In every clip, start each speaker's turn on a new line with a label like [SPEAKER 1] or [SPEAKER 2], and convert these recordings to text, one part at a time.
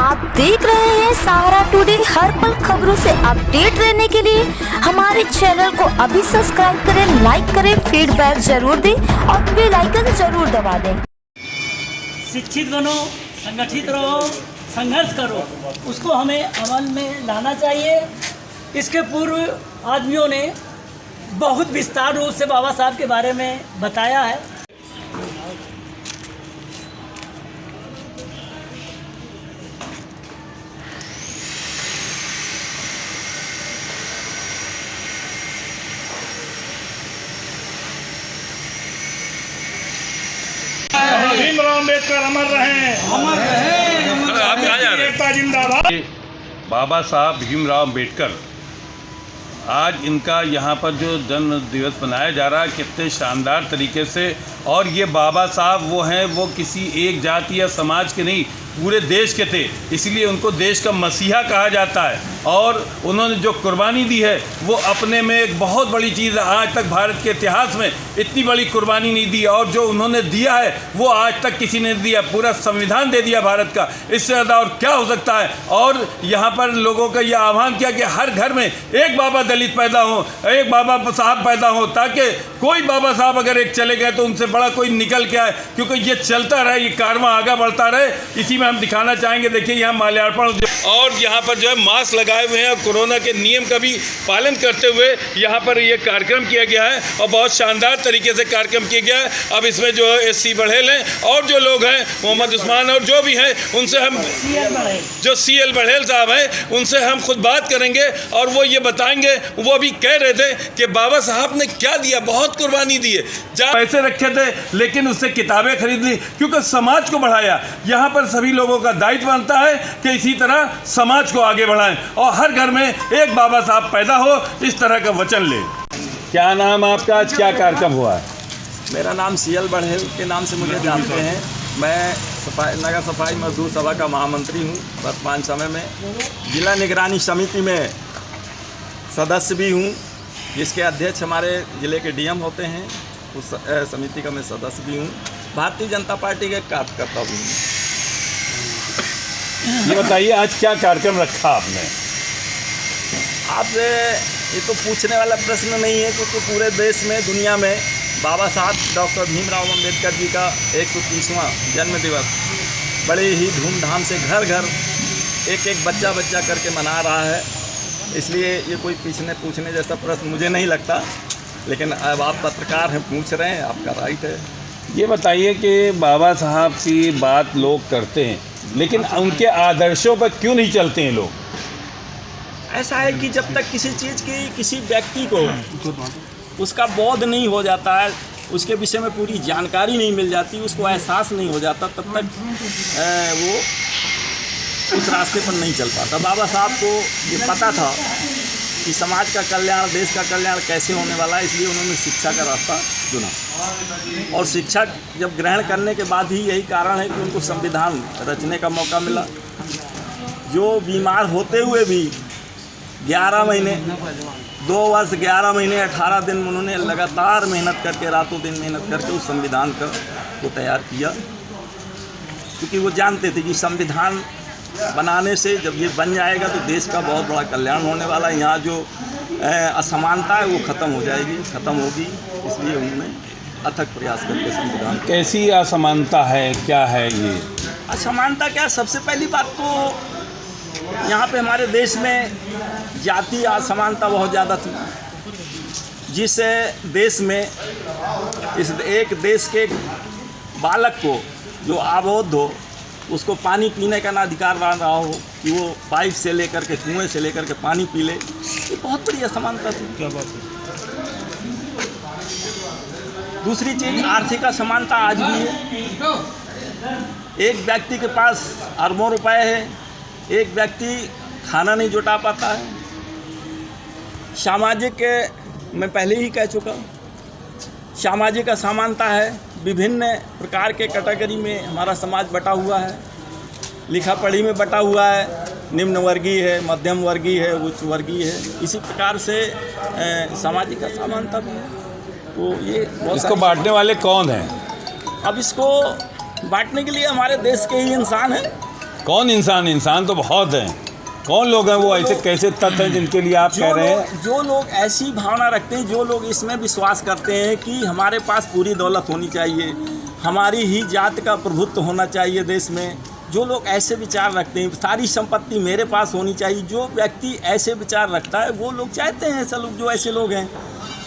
[SPEAKER 1] आप देख रहे हैं सहारा टुडे। हर पल खबरों से अपडेट रहने के लिए हमारे चैनल को अभी सब्सक्राइब करें, लाइक करें, फीडबैक जरूर दें और बेल आइकन जरूर दबा दें।
[SPEAKER 2] शिक्षित बनो, संगठित रहो, संघर्ष करो, उसको हमें अमल में लाना चाहिए। इसके पूर्व आदमियों ने बहुत विस्तार रूप से बाबा साहब के बारे में बताया है।
[SPEAKER 3] भीमराव अम्बेडकर अमर रहे, अमर रहे, एकता जिंदाबाद।
[SPEAKER 4] बाबा साहब भीमराव अम्बेडकर, आज इनका यहाँ पर जो जन्म दिवस मनाया जा रहा है कितने शानदार तरीके से। और ये बाबा साहब वो हैं, वो किसी एक जाति या समाज के नहीं, पूरे देश के थे, इसलिए उनको देश का मसीहा कहा जाता है। और उन्होंने जो कुर्बानी दी है वो अपने में एक बहुत बड़ी चीज़ है। आज तक भारत के इतिहास में इतनी बड़ी कुर्बानी नहीं दी, और जो उन्होंने दिया है वो आज तक किसी ने दिया। पूरा संविधान दे दिया भारत का, इससे ज़्यादा और क्या हो सकता है। और यहाँ पर लोगों का ये आह्वान किया कि हर घर में एक बाबा दलित पैदा हो, एक बाबा साहब पैदा हो, ताकि कोई बाबा साहब अगर एक चले गए तो उनसे बड़ा कोई निकल के आए, क्योंकि ये चलता रहे, ये कारवां आगे बढ़ता रहे। इसी में हम दिखाना चाहेंगे। देखिए यहाँ माल्यार्पण और यहाँ पर जो है मास्क लगाए हुए हैं और कोरोना के नियम का भी पालन करते हुए यहाँ पर ये कार्यक्रम किया गया है और बहुत शानदार तरीके से कार्यक्रम किया गया है। अब इसमें जो है एससी बढ़ेल हैं और जो लोग हैं मोहम्मद उस्मान और जो भी हैं उनसे हम जो सीएल बढ़ेल साहब हैं उनसे हम खुद बात करेंगे और वो ये बताएंगे। वो अभी कह रहे थे कि बाबा साहब ने क्या दिया, बहुत कुर्बानी दी है, जहाँ पैसे रखे थे लेकिन उससे किताबें खरीद ली, क्योंकि समाज को बढ़ाया। यहाँ पर सभी लोगों का दायित्व बनता है कि इसी तरह समाज को आगे बढ़ाएं और हर घर में एक बाबा साहब पैदा हो, इस तरह का वचन ले। क्या नाम आपका, आज क्या कार्यक्रम हुआ है?
[SPEAKER 5] मेरा नाम सीएल बढ़ेल के नाम से मुझे जानते हैं। मैं नगर सफाई मजदूर सभा का महामंत्री हूँ वर्तमान समय में। जिला निगरानी समिति में सदस्य भी हूँ, जिसके अध्यक्ष हमारे ज़िले के डीएम होते हैं। उस समिति का मैं सदस्य भी हूँ। भारतीय जनता पार्टी के कार्यकर्ता भी हूँ।
[SPEAKER 4] ये बताइए आज क्या कार्यक्रम रखा आपने?
[SPEAKER 5] आपसे ये तो पूछने वाला प्रश्न नहीं है, क्योंकि पूरे देश में, दुनिया में बाबा साहब डॉक्टर भीमराव अम्बेडकर जी का 130वां जन्म दिवस बड़े ही धूमधाम से घर घर एक एक बच्चा बच्चा करके मना रहा है। इसलिए ये कोई पूछने जैसा प्रश्न मुझे नहीं लगता, लेकिन अब आप पत्रकार हैं, पूछ रहे हैं, आपका राइट है।
[SPEAKER 4] ये बताइए कि बाबा साहब की बात लोग करते हैं लेकिन उनके आदर्शों पर क्यों नहीं चलते हैं लोग?
[SPEAKER 5] ऐसा है कि जब तक किसी चीज़ की किसी व्यक्ति को उसका बोध नहीं हो जाता है, उसके विषय में पूरी जानकारी नहीं मिल जाती, उसको एहसास नहीं हो जाता, तब तक वो उस रास्ते पर नहीं चल पाता। बाबा साहब को ये पता था कि समाज का कल्याण, देश का कल्याण कैसे होने वाला है, इसलिए उन्होंने शिक्षा का रास्ता चुना। और शिक्षा जब ग्रहण करने के बाद ही यही कारण है कि उनको संविधान रचने का मौका मिला। जो बीमार होते हुए भी 11 महीने, 2 वर्ष 11 महीने 18 दिन उन्होंने लगातार मेहनत करके, रातों दिन मेहनत करके उस संविधान को तैयार किया, क्योंकि वो जानते थे कि संविधान बनाने से जब ये बन जाएगा तो देश का बहुत बड़ा कल्याण होने वाला है। यहाँ जो असमानता है वो ख़त्म हो जाएगी, ख़त्म होगी। इसलिए उन्होंने अथक प्रयास करके संविधान।
[SPEAKER 4] कैसी असमानता है, क्या है ये
[SPEAKER 5] असमानता? क्या, सबसे पहली बात तो यहाँ पे हमारे देश में जाति असमानता बहुत ज़्यादा थी। जिस देश में इस एक देश के बालक को जो आबोध हो, उसको पानी पीने का ना अधिकार रहा हो कि वो पाइप से लेकर के, कुएं से लेकर के पानी पी ले, ये बहुत बड़ी असमानता थी। क्या बात है। दूसरी चीज़, आर्थिक असमानता आज भी है। एक व्यक्ति के पास अरबों रुपए है, एक व्यक्ति खाना नहीं जुटा पाता है। सामाजिक, मैं पहले ही कह चुका, सामाजिक असमानता है। विभिन्न प्रकार के कैटेगरी में हमारा समाज बटा हुआ है। लिखा पढ़ी में बटा हुआ है, निम्न वर्गीय है, मध्यम वर्गीय है, उच्च वर्गीय है। इसी प्रकार से सामाजिक असमानता भी है। तो ये
[SPEAKER 4] इसको बांटने वाले कौन हैं?
[SPEAKER 5] अब इसको बांटने के लिए हमारे देश के ही इंसान हैं।
[SPEAKER 4] कौन इंसान तो बहुत हैं। कौन लोग हैं वो ऐसे कैसे तत्व हैं जिनके लिए आप कह रहे हैं?
[SPEAKER 5] जो लोग ऐसी भावना रखते हैं, जो लोग इसमें विश्वास करते हैं कि हमारे पास पूरी दौलत होनी चाहिए, हमारी ही जात का प्रभुत्व होना चाहिए देश में, जो लोग ऐसे विचार रखते हैं, सारी संपत्ति मेरे पास होनी चाहिए, जो व्यक्ति ऐसे विचार रखता है वो लोग चाहते हैं, ऐसे लोग जो ऐसे लोग हैं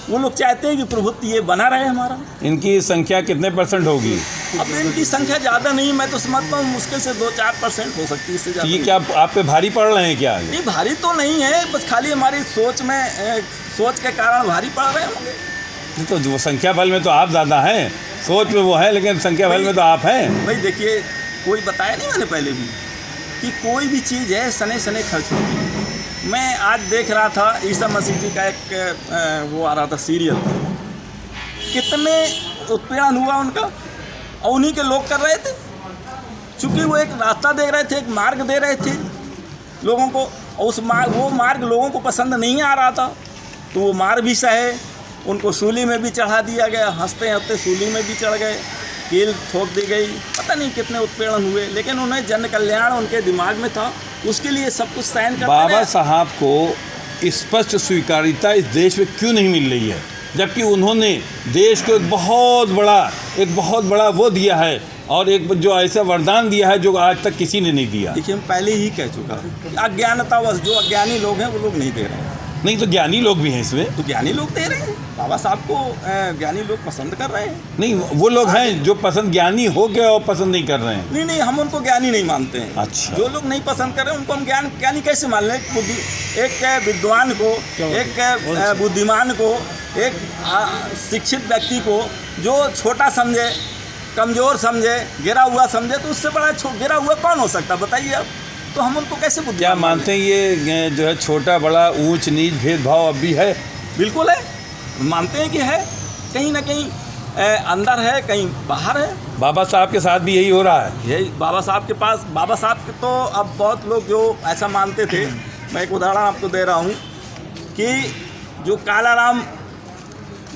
[SPEAKER 5] वो लोग चाहते हैं कि प्रभुत्व ये बना रहे हमारा।
[SPEAKER 4] इनकी संख्या कितने % होगी?
[SPEAKER 5] अब इनकी संख्या ज़्यादा नहीं, मैं तो समझता हूँ मुश्किल से 2-4% हो सकती है, इससे ज़्यादा।
[SPEAKER 4] ये क्या आप पे भारी पड़ रहे हैं क्या?
[SPEAKER 5] नहीं, भारी तो नहीं है, बस खाली हमारी सोच के कारण भारी पड़ रहे होंगे।
[SPEAKER 4] तो जो संख्या बल में तो आप ज़्यादा हैं, सोच में वो है, लेकिन संख्या बल में तो आप हैं।
[SPEAKER 5] भाई देखिए, कोई बताया नहीं मैंने पहले भी कि कोई भी चीज़ है सने सने खर्च होती है। मैं आज देख रहा था ईसा मसीह जी का एक वो आ रहा था सीरियल, कितने उत्पीड़न हुआ उनका, और उन्हीं के लोग कर रहे थे, चूँकि वो एक रास्ता दे रहे थे, एक मार्ग दे रहे थे लोगों को, और वो मार्ग लोगों को पसंद नहीं आ रहा था, तो वो मार भी सहे, उनको सूली में भी चढ़ा दिया गया, हंसते हंसते सूली में भी चढ़ गए, कील ठोक दी गई, पता नहीं कितने उत्पीड़न हुए, लेकिन उन्हें जन कल्याण उनके दिमाग में था, उसके लिए सब कुछ सहन करते रहे।
[SPEAKER 4] बाबा साहब को स्पष्ट स्वीकार्यता इस देश में क्यों नहीं मिल रही है, जबकि उन्होंने देश को एक बहुत बड़ा वो दिया है, और एक जो ऐसा वरदान दिया है जो आज तक किसी ने नहीं दिया।
[SPEAKER 5] देखिए, हम पहले ही कह चुका, अज्ञानतावश जो अज्ञानी लोग हैं वो लोग नहीं दे रहे हैं।
[SPEAKER 4] नहीं तो ज्ञानी लोग भी हैं इसमें,
[SPEAKER 5] तो ज्ञानी लोग दे रहे हैं, बाबा साहब को ज्ञानी लोग पसंद कर रहे हैं।
[SPEAKER 4] नहीं वो लोग हैं जो पसंद ज्ञानी हो के और पसंद नहीं कर रहे हैं।
[SPEAKER 5] नहीं, हम उनको ज्ञानी नहीं मानते हैं।
[SPEAKER 4] अच्छा,
[SPEAKER 5] जो लोग नहीं पसंद कर रहे हैं उनको हम ज्ञानी कैसे मान लें? एक विद्वान को, एक बुद्धिमान को, एक शिक्षित व्यक्ति को जो छोटा समझे, कमज़ोर समझे, गिरा हुआ समझे, तो उससे बड़ा गिरा हुआ कौन हो सकता है बताइए आप? तो हम उनको कैसे बुद्धिमान
[SPEAKER 4] क्या मानते हैं ये जो है छोटा बड़ा ऊंच नीच भेदभाव अब भी है?
[SPEAKER 5] बिल्कुल है, मानते हैं कि है, कहीं ना कहीं अंदर है, कहीं बाहर है।
[SPEAKER 4] बाबा साहब के साथ भी यही हो रहा है।
[SPEAKER 5] यही बाबा साहब के पास, बाबा साहब के तो अब बहुत लोग जो ऐसा मानते थे, मैं एक उदाहरण आपको दे रहा हूँ कि जो कालाराम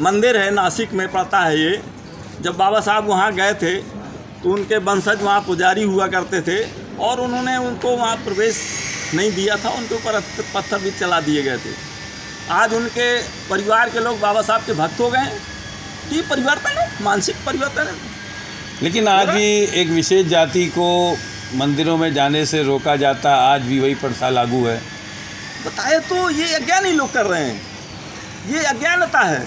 [SPEAKER 5] मंदिर है नासिक में पड़ता है, ये जब बाबा साहब वहाँ गए थे तो उनके वंशज वहाँ पुजारी हुआ करते थे, और उन्होंने उनको वहाँ प्रवेश नहीं दिया था, उनके ऊपर पत्थर भी चला दिए गए थे। आज उनके परिवार के लोग बाबा साहब के भक्त हो गए। तो ये परिवर्तन है, मानसिक परिवर्तन है।
[SPEAKER 4] लेकिन आज भी एक विशेष जाति को मंदिरों में जाने से रोका जाता है, आज भी वही प्रथा लागू है।
[SPEAKER 5] बताए तो ये अज्ञानी लोग कर रहे हैं, ये अज्ञानता है।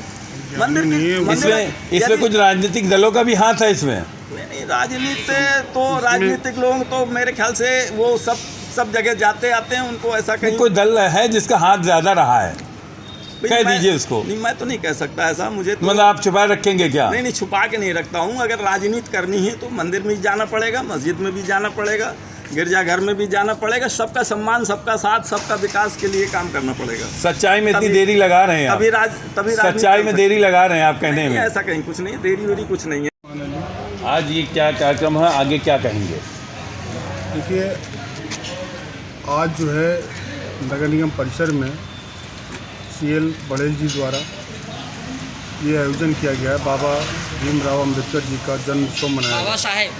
[SPEAKER 4] इसमें कुछ राजनीतिक दलों का भी हाथ है इसमें।
[SPEAKER 5] नहीं, राजनीतिक लोग तो मेरे ख्याल से वो सब जगह जाते आते हैं, उनको ऐसा कहीं
[SPEAKER 4] कोई दल है जिसका हाथ ज़्यादा रहा है, कह दीजिए उसको।
[SPEAKER 5] नहीं, मैं तो नहीं कह सकता ऐसा, मुझे तो
[SPEAKER 4] मतलब आप छुपा रखेंगे क्या?
[SPEAKER 5] नहीं, छुपा के नहीं रखता हूँ। अगर राजनीति करनी है तो मंदिर में भी जाना पड़ेगा, मस्जिद में भी जाना पड़ेगा, गिरजाघर में भी जाना पड़ेगा, सबका सम्मान, सबका साथ, सबका विकास के लिए काम करना पड़ेगा।
[SPEAKER 4] सच्चाई में इतनी देरी लगा रहे हैं
[SPEAKER 5] तभी
[SPEAKER 4] सच्चाई में देरी लगा रहे हैं आप कहने में?
[SPEAKER 5] ऐसा कहीं कुछ नहीं, देरी वेरी कुछ नहीं है।
[SPEAKER 4] आज ये क्या कार्यक्रम है, आगे क्या कहेंगे?
[SPEAKER 6] देखिए, आज जो है नगर निगम परिसर में CL बड़ेल जी द्वारा ये आयोजन किया गया है। बाबा भीमराव अम्बेडकर जी का जन्म उत्सव मनाया
[SPEAKER 2] बाबा साहेब,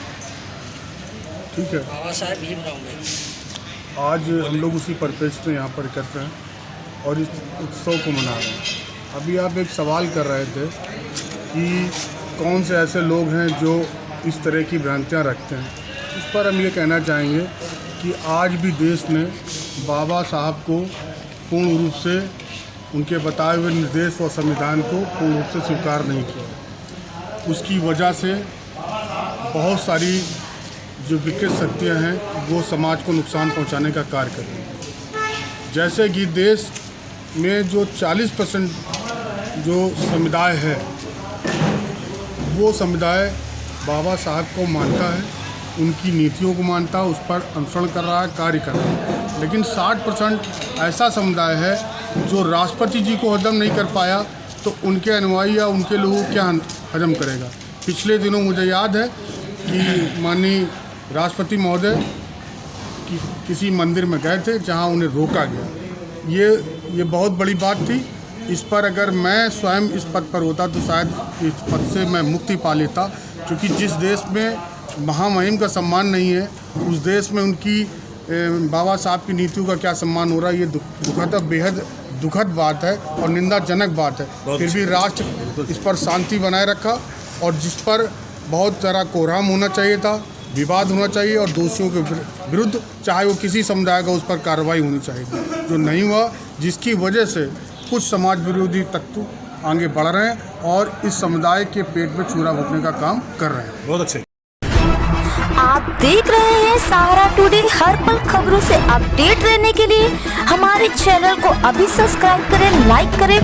[SPEAKER 6] ठीक है,
[SPEAKER 2] बाबा साहेब भीमराव अम्बेडकर।
[SPEAKER 6] आज हम लोग उसी परिप्रेक्ष्य में यहाँ पर एकत्र हैं और इस उत्सव को मना रहे हैं। अभी आप एक सवाल कर रहे थे कि कौन से ऐसे लोग हैं जो इस तरह की भ्रांतियाँ रखते हैं। इस पर हम ये कहना चाहेंगे कि आज भी देश ने बाबा साहब को पूर्ण रूप से, उनके बताए हुए निर्देश और संविधान को पूर्ण रूप से स्वीकार नहीं किया। उसकी वजह से बहुत सारी जो विकृत शक्तियाँ हैं वो समाज को नुकसान पहुंचाने का कार्य कर रही हैं। जैसे कि देश में जो 40% जो समुदाय है वो समुदाय बाबा साहब को मानता है, उनकी नीतियों को मानता है, उस पर अनुसरण कर रहा है, कार्य कर रहा है। लेकिन 60% ऐसा समुदाय है जो राष्ट्रपति जी को हजम नहीं कर पाया, तो उनके अनुयायी या उनके लोगों को क्या हजम करेगा। पिछले दिनों मुझे याद है कि माननीय राष्ट्रपति महोदय किसी मंदिर में गए थे जहां उन्हें रोका गया। ये बहुत बड़ी बात थी। इस पर अगर मैं स्वयं इस पद पर होता तो शायद इस पद से मैं मुक्ति पा लेता, क्योंकि जिस देश में महामहिम का सम्मान नहीं है, उस देश में उनकी बाबा साहब की नीतियों का क्या सम्मान हो रहा है, ये दुखद बेहद दुखद बात है और निंदाजनक बात है। फिर भी राष्ट्र इस पर शांति बनाए रखा और जिस पर बहुत तरह कोहराम होना चाहिए था, विवाद होना चाहिए और दोषियों के विरुद्ध चाहे वो किसी समुदाय का उस पर कार्रवाई होनी चाहिए, जो नहीं हुआ, जिसकी वजह से कुछ समाज विरोधी तत्व आगे बढ़ रहे हैं और इस समुदाय के पेट में चूरा भरने का काम कर रहे हैं।
[SPEAKER 3] बहुत अच्छे।
[SPEAKER 1] आप देख रहे हैं सहारा टुडे, हर पल खबरों से अपडेट रहने के लिए हमारे चैनल को अभी सब्सक्राइब करें, लाइक करें।